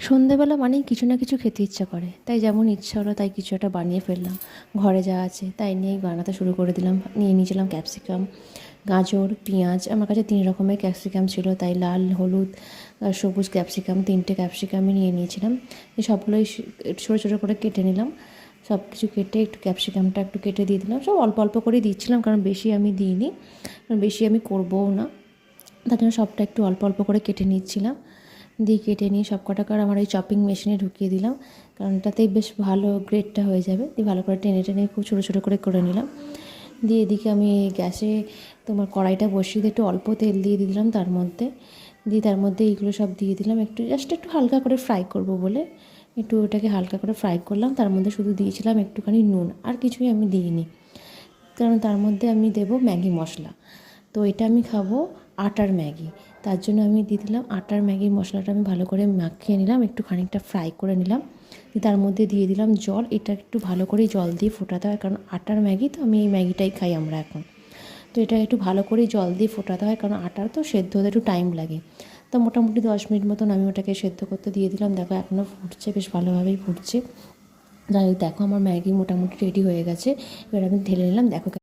সন্ধেবেলা মানেই কিছু না কিছু খেতে ইচ্ছা করে, তাই যেমন ইচ্ছা হলো তাই কিছু একটা বানিয়ে ফেললাম। ঘরে যা আছে তাই নিয়েই বানাতে শুরু করে দিলাম। নিয়ে নিয়েছিলাম ক্যাপসিকাম, গাজর, পেঁয়াজ। আমার কাছে 3 রকমের ক্যাপসিকাম ছিল, তাই লাল, হলুদ আর সবুজ ক্যাপসিকাম, 3টে ক্যাপসিকামই নিয়ে নিয়েছিলাম। এই সবগুলোই ছোটো ছোটো করে কেটে নিলাম। সব কিছু কেটে একটু ক্যাপসিকামটা একটু কেটে দিয়ে দিলাম। সব অল্প অল্প করেই দিচ্ছিলাম, কারণ বেশি আমি দিইনি, কারণ বেশি আমি করবও না। তার জন্য সবটা একটু অল্প অল্প করে কেটে নিচ্ছিলাম। দিয়ে কেটে নিয়ে সব কটাকার আমার এই চপিং মেশিনে ঢুকিয়ে দিলাম, কারণ এটাতেই বেশ ভালো গ্রেডটা হয়ে যাবে। দিয়ে ভালো করে টেনে টেনে খুব ছোটো ছোটো করে নিলাম। দিয়ে এদিকে আমি গ্যাসে তোমার কড়াইটা বসিয়ে দিয়ে একটু অল্প তেল দিয়ে দিলাম তার মধ্যে। দিয়ে তার মধ্যে এইগুলো সব দিয়ে দিলাম, একটু জাস্ট একটু হালকা করে ফ্রাই করব বলে একটু ওটাকে হালকা করে ফ্রাই করলাম। তার মধ্যে শুধু দিয়েছিলাম একটুখানি নুন, আর কিছুই আমি দিইনি, কারণ তার মধ্যে আমি দেবো ম্যাগি মশলা। তো এটা আমি খাবো আটার ম্যাগি, তার জন্য আমি দিয়ে দিলাম আটার ম্যাগি মশলাটা। আমি ভালো করে মাখিয়ে নিলাম, একটু খানিকটা ফ্রাই করে নিলাম। তার মধ্যে দিয়ে দিলাম জল। এটা একটু ভালো করেই জল দিয়ে ফোটাতে হয়, কারণ আটার ম্যাগি তো, আমি এই ম্যাগিটাই খাই আমরা এখন। তো এটা একটু ভালো করেই জল দিয়ে ফোটাতে হয়, কারণ আটার তো সেদ্ধ হতে একটু টাইম লাগে। তো মোটামুটি 10 মিনিট মতন আমি ওটাকে সেদ্ধ করতে দিয়ে দিলাম। দেখো এখনও ফুটছে, বেশ ভালোভাবেই ফুটছে। যাই হোক, দেখো আমার ম্যাগি মোটামুটি রেডি হয়ে গেছে। এবার আমি ঢেলে নিলাম, দেখো।